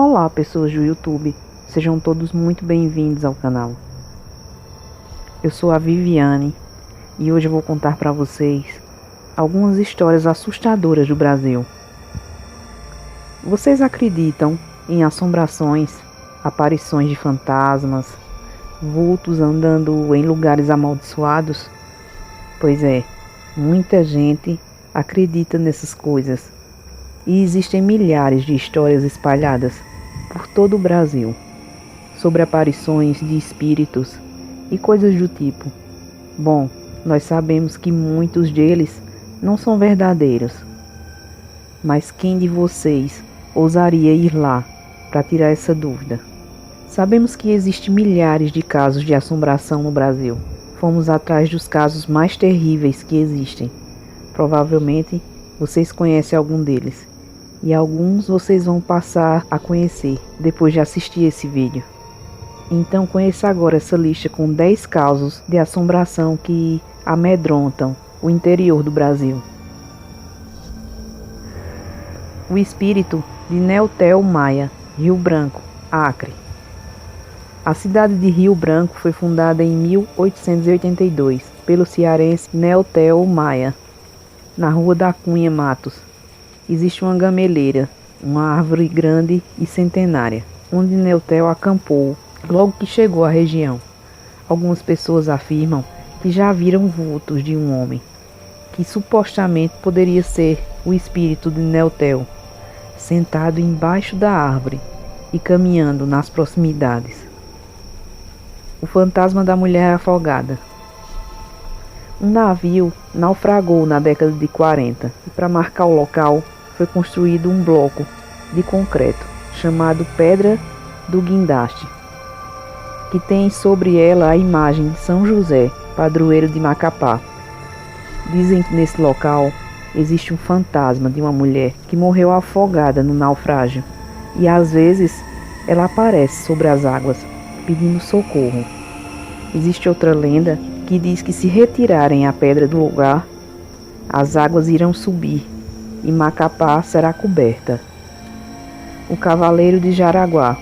Olá, pessoas do YouTube, sejam todos muito bem-vindos ao canal. Eu sou a Viviane e hoje eu vou contar para vocês algumas histórias assustadoras do Brasil. Vocês acreditam em assombrações, aparições de fantasmas, vultos andando em lugares amaldiçoados? Pois é, muita gente acredita nessas coisas. E existem milhares de histórias espalhadas por todo o Brasil sobre aparições de espíritos e coisas do tipo. Bom, nós sabemos que muitos deles não são verdadeiros. Mas quem de vocês ousaria ir lá para tirar essa dúvida? Sabemos que existem milhares de casos de assombração no Brasil. Fomos atrás dos casos mais terríveis que existem. Provavelmente vocês conhecem algum deles. E alguns vocês vão passar a conhecer depois de assistir esse vídeo. Então conheça agora essa lista com 10 casos de assombração que amedrontam o interior do Brasil. O espírito de Neutel Maia, Rio Branco, Acre. A cidade de Rio Branco foi fundada em 1882 pelo cearense Neutel Maia, na Rua da Cunha Matos. Existe uma gameleira, uma árvore grande e centenária, onde Neutel acampou logo que chegou à região. Algumas pessoas afirmam que já viram vultos de um homem, que supostamente poderia ser o espírito de Neutel, sentado embaixo da árvore e caminhando nas proximidades. O fantasma da mulher afogada. Um navio naufragou na década de 40 e, para marcar o local, foi construído um bloco de concreto chamado Pedra do Guindaste, que tem sobre ela a imagem de São José, padroeiro de Macapá. Dizem que nesse local existe um fantasma de uma mulher que morreu afogada no naufrágio e às vezes ela aparece sobre as águas pedindo socorro. Existe outra lenda que diz que se retirarem a pedra do lugar, as águas irão subir e Macapá será coberta. O Cavaleiro de Jaraguá.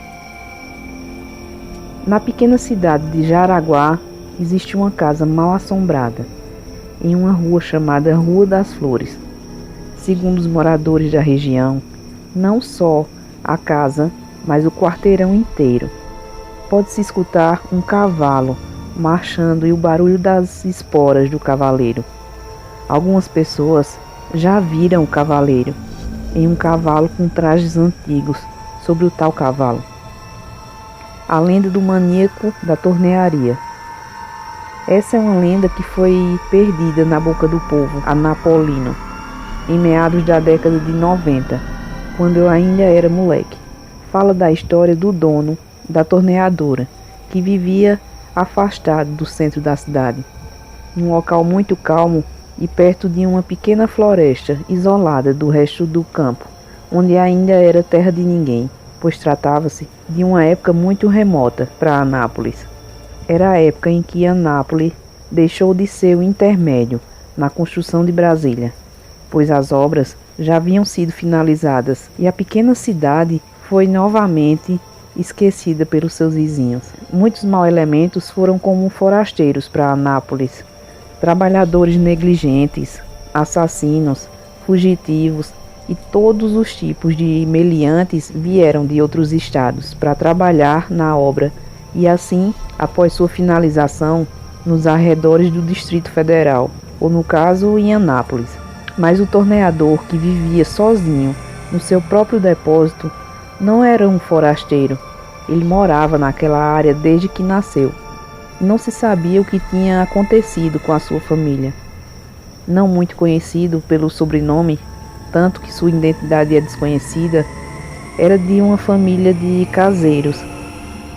Na pequena cidade de Jaraguá existe uma casa mal assombrada, em uma rua chamada Rua das Flores. Segundo os moradores da região, não só a casa, mas o quarteirão inteiro. Pode-se escutar um cavalo marchando e o barulho das esporas do cavaleiro. Algumas pessoas já viram o cavaleiro em um cavalo com trajes antigos sobre o tal cavalo. A lenda do maníaco da tornearia. Essa é uma lenda que foi perdida na boca do povo anapolino em meados da década de 90, quando eu ainda era moleque. Fala da história do dono da torneadora, que vivia afastado do centro da cidade, em um local muito calmo e perto de uma pequena floresta isolada do resto do campo, onde ainda era terra de ninguém, pois tratava-se de uma época muito remota para Anápolis. Era a época em que Anápolis deixou de ser o intermédio na construção de Brasília, pois as obras já haviam sido finalizadas e a pequena cidade foi novamente esquecida pelos seus vizinhos. Muitos maus elementos foram como forasteiros para Anápolis. Trabalhadores negligentes, assassinos, fugitivos e todos os tipos de meliantes vieram de outros estados para trabalhar na obra e assim, após sua finalização, nos arredores do Distrito Federal, ou no caso em Anápolis. Mas o torneador, que vivia sozinho no seu próprio depósito, não era um forasteiro. Ele morava naquela área desde que nasceu. Não se sabia o que tinha acontecido com a sua família. Não muito conhecido pelo sobrenome, tanto que sua identidade é desconhecida, era de uma família de caseiros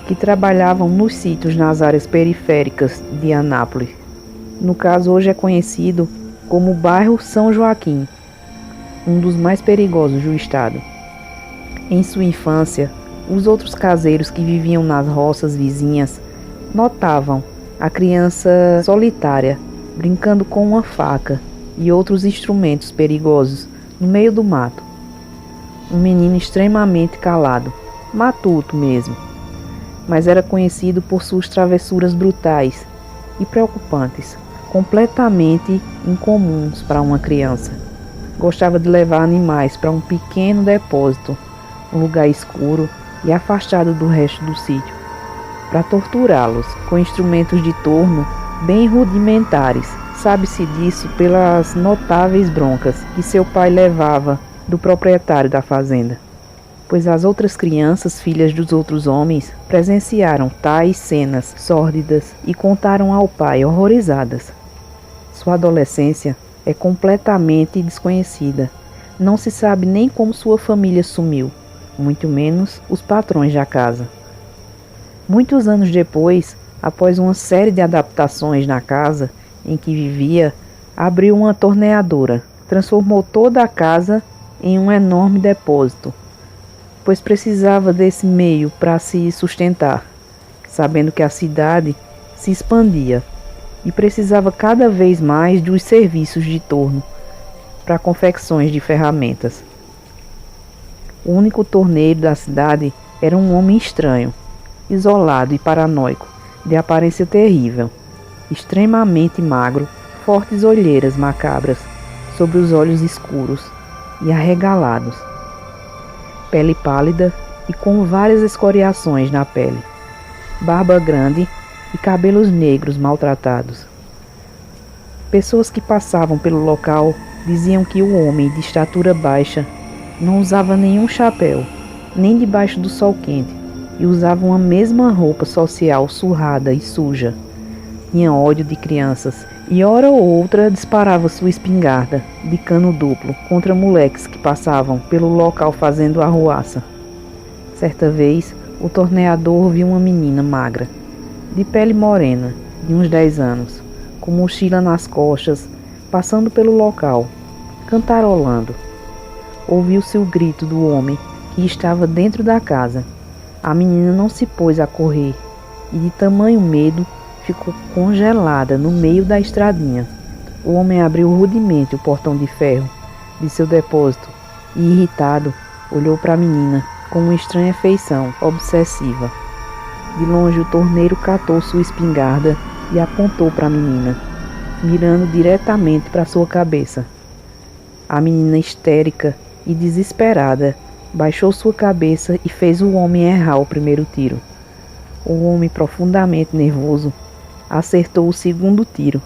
que trabalhavam nos sítios nas áreas periféricas de Anápolis. No caso, hoje é conhecido como o bairro São Joaquim, um dos mais perigosos do estado. Em sua infância, os outros caseiros que viviam nas roças vizinhas notavam a criança solitária brincando com uma faca e outros instrumentos perigosos no meio do mato. Um menino extremamente calado, matuto mesmo, mas era conhecido por suas travessuras brutais e preocupantes, completamente incomuns para uma criança. Gostava de levar animais para um pequeno depósito, um lugar escuro e afastado do resto do sítio, para torturá-los com instrumentos de torno bem rudimentares. Sabe-se disso pelas notáveis broncas que seu pai levava do proprietário da fazenda, pois as outras crianças, filhas dos outros homens, presenciaram tais cenas sórdidas e contaram ao pai horrorizadas. Sua adolescência é completamente desconhecida. Não se sabe nem como sua família sumiu, muito menos os patrões da casa. Muitos anos depois, após uma série de adaptações na casa em que vivia, abriu uma torneadora, transformou toda a casa em um enorme depósito, pois precisava desse meio para se sustentar, sabendo que a cidade se expandia e precisava cada vez mais dos serviços de torno para confecções de ferramentas. O único torneiro da cidade era um homem estranho, isolado e paranoico, de aparência terrível, extremamente magro, fortes olheiras macabras sobre os olhos escuros e arregalados, pele pálida e com várias escoriações na pele, barba grande e cabelos negros maltratados. Pessoas que passavam pelo local diziam que o homem de estatura baixa não usava nenhum chapéu, nem debaixo do sol quente, e usava uma mesma roupa social surrada e suja. Tinha ódio de crianças e hora ou outra disparava sua espingarda de cano duplo contra moleques que passavam pelo local fazendo arruaça. Certa vez, o torneador viu uma menina magra, de pele morena, de uns 10 anos, com mochila nas costas, passando pelo local, cantarolando. Ouviu-se o grito do homem que estava dentro da casa. A menina não se pôs a correr e, de tamanho medo, ficou congelada no meio da estradinha. O homem abriu rudemente o portão de ferro de seu depósito e, irritado, olhou para a menina com uma estranha feição obsessiva. De longe, o torneiro catou sua espingarda e apontou para a menina, mirando diretamente para sua cabeça. A menina, histérica e desesperada, baixou sua cabeça e fez o homem errar o primeiro tiro. O homem, profundamente nervoso, acertou o segundo tiro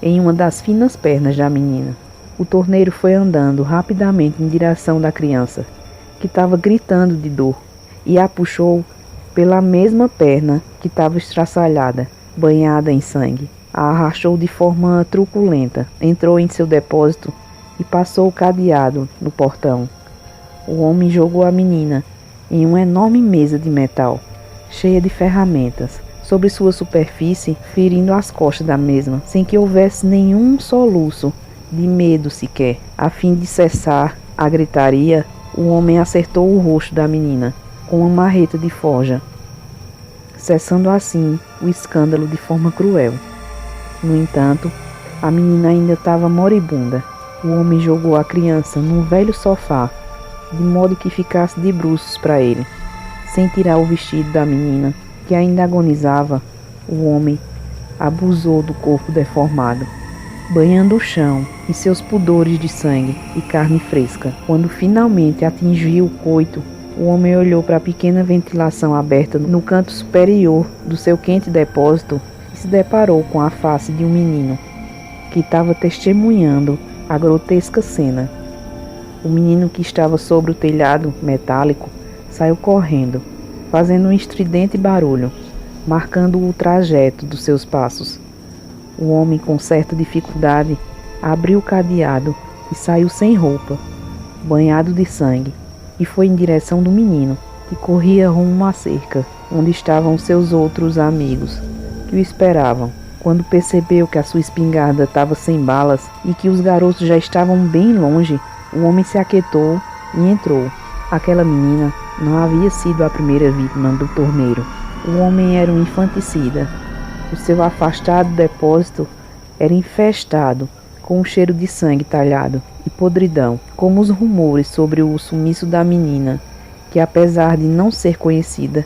em uma das finas pernas da menina. O torneiro foi andando rapidamente em direção da criança, que estava gritando de dor, e a puxou pela mesma perna que estava estraçalhada, banhada em sangue. A arrastou de forma truculenta, entrou em seu depósito e passou o cadeado no portão. O homem jogou a menina em uma enorme mesa de metal, cheia de ferramentas, sobre sua superfície, ferindo as costas da mesma, sem que houvesse nenhum soluço de medo sequer. A fim de cessar a gritaria, o homem acertou o rosto da menina com uma marreta de forja, cessando assim o escândalo de forma cruel. No entanto, a menina ainda estava moribunda. O homem jogou a criança num velho sofá, de modo que ficasse de bruços para ele. Sem tirar o vestido da menina, que ainda agonizava, o homem abusou do corpo deformado, banhando o chão e seus pudores de sangue e carne fresca. Quando finalmente atingiu o coito, o homem olhou para a pequena ventilação aberta no canto superior do seu quente depósito e se deparou com a face de um menino, que estava testemunhando a grotesca cena. O menino, que estava sobre o telhado metálico, saiu correndo, fazendo um estridente barulho, marcando o trajeto dos seus passos. O homem, com certa dificuldade, abriu o cadeado e saiu sem roupa, banhado de sangue, e foi em direção do menino, que corria rumo à cerca, onde estavam seus outros amigos, que o esperavam. Quando percebeu que a sua espingarda estava sem balas e que os garotos já estavam bem longe, o homem se aquietou e entrou. Aquela menina não havia sido a primeira vítima do torneiro. O homem era um infanticida. O seu afastado depósito era infestado com um cheiro de sangue talhado e podridão, como os rumores sobre o sumiço da menina que, apesar de não ser conhecida,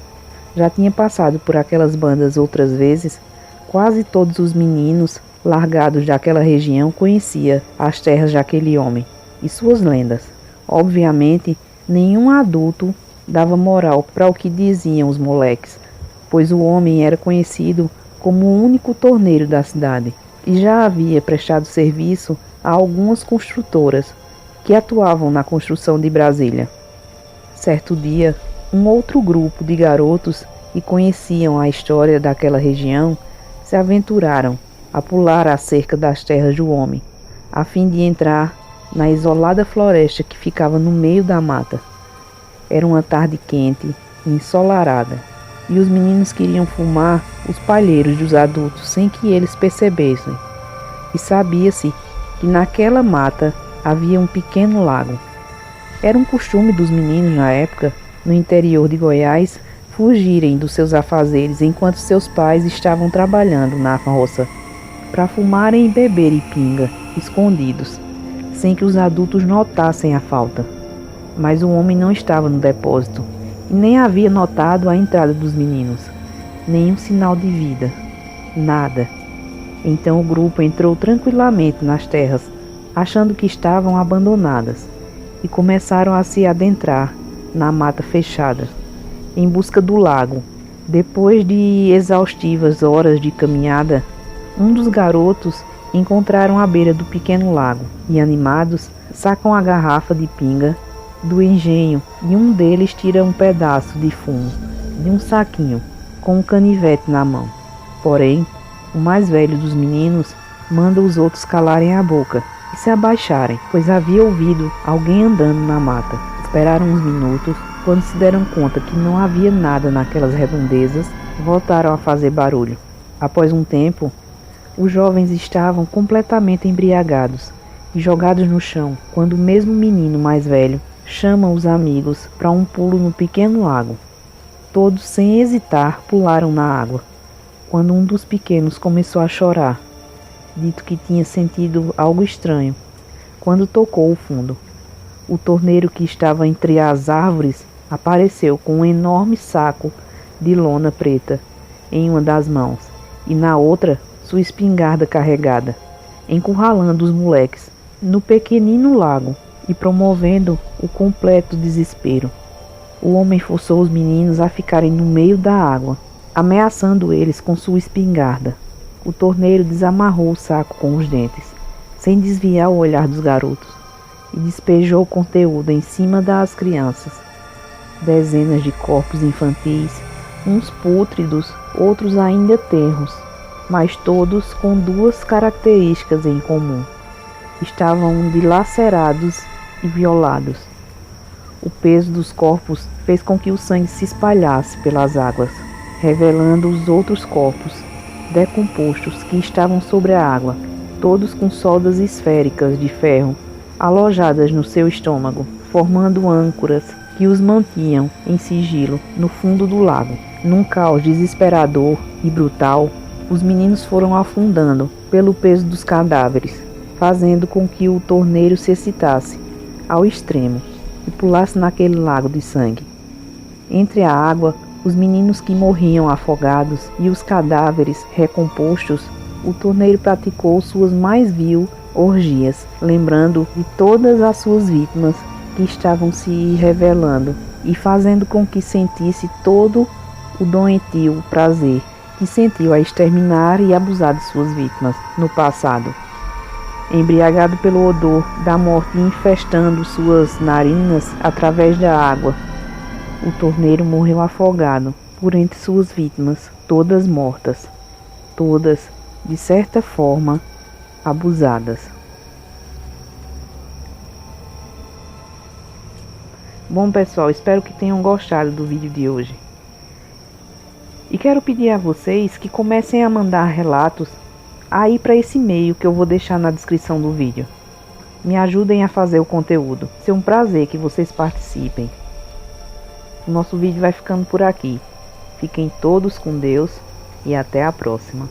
já tinha passado por aquelas bandas outras vezes, quase todos os meninos largados daquela região conheciam as terras daquele homem e suas lendas. Obviamente, nenhum adulto dava moral para o que diziam os moleques, pois o homem era conhecido como o único torneiro da cidade e já havia prestado serviço a algumas construtoras que atuavam na construção de Brasília. Certo dia, um outro grupo de garotos que conheciam a história daquela região se aventuraram a pular a cerca das terras do homem, a fim de entrar na isolada floresta que ficava no meio da mata. Era uma tarde quente e ensolarada, e os meninos queriam fumar os palheiros dos adultos sem que eles percebessem. E sabia-se que naquela mata havia um pequeno lago. Era um costume dos meninos na época, no interior de Goiás, fugirem dos seus afazeres enquanto seus pais estavam trabalhando na roça, para fumarem e beberem pinga, escondidos, sem que os adultos notassem a falta. Mas o homem não estava no depósito, e nem havia notado a entrada dos meninos. Nenhum sinal de vida. Nada. Então o grupo entrou tranquilamente nas terras, achando que estavam abandonadas, e começaram a se adentrar na mata fechada, em busca do lago. Depois de exaustivas horas de caminhada, um dos garotos encontraram à beira do pequeno lago e, animados, sacam a garrafa de pinga do engenho e um deles tira um pedaço de fumo de um saquinho com um canivete na mão. Porém, o mais velho dos meninos manda os outros calarem a boca e se abaixarem, pois havia ouvido alguém andando na mata. Esperaram uns minutos. Quando se deram conta que não havia nada naquelas redondezas, voltaram a fazer barulho. Após um tempo, os jovens estavam completamente embriagados e jogados no chão, quando o mesmo menino mais velho chama os amigos para um pulo no pequeno lago. Todos, sem hesitar, pularam na água, quando um dos pequenos começou a chorar, dito que tinha sentido algo estranho quando tocou o fundo. O torneiro que estava entre as árvores apareceu com um enorme saco de lona preta em uma das mãos e na outra sua espingarda carregada, encurralando os moleques no pequenino lago e promovendo o completo desespero. O homem forçou os meninos a ficarem no meio da água, ameaçando eles com sua espingarda. O torneiro desamarrou o saco com os dentes, sem desviar o olhar dos garotos, e despejou o conteúdo em cima das crianças. Dezenas de corpos infantis, uns pútridos, outros ainda tenros, mas todos com duas características em comum. Estavam dilacerados e violados. O peso dos corpos fez com que o sangue se espalhasse pelas águas, revelando os outros corpos decompostos que estavam sobre a água, todos com soldas esféricas de ferro alojadas no seu estômago, formando âncoras que os mantinham em sigilo no fundo do lago. Num caos desesperador e brutal, os meninos foram afundando pelo peso dos cadáveres, fazendo com que o torneiro se excitasse ao extremo e pulasse naquele lago de sangue. Entre a água, os meninos que morriam afogados e os cadáveres recompostos, o torneiro praticou suas mais vil orgias, lembrando de todas as suas vítimas que estavam se revelando e fazendo com que sentisse todo o doentio prazer que sentiu a exterminar e abusar de suas vítimas no passado. Embriagado pelo odor da morte infestando suas narinas através da água, o torneiro morreu afogado por entre suas vítimas, todas mortas, todas, de certa forma, abusadas. Bom, pessoal, espero que tenham gostado do vídeo de hoje. E quero pedir a vocês que comecem a mandar relatos aí para esse e-mail que eu vou deixar na descrição do vídeo. Me ajudem a fazer o conteúdo. Vai ser um prazer que vocês participem. O nosso vídeo vai ficando por aqui. Fiquem todos com Deus e até a próxima.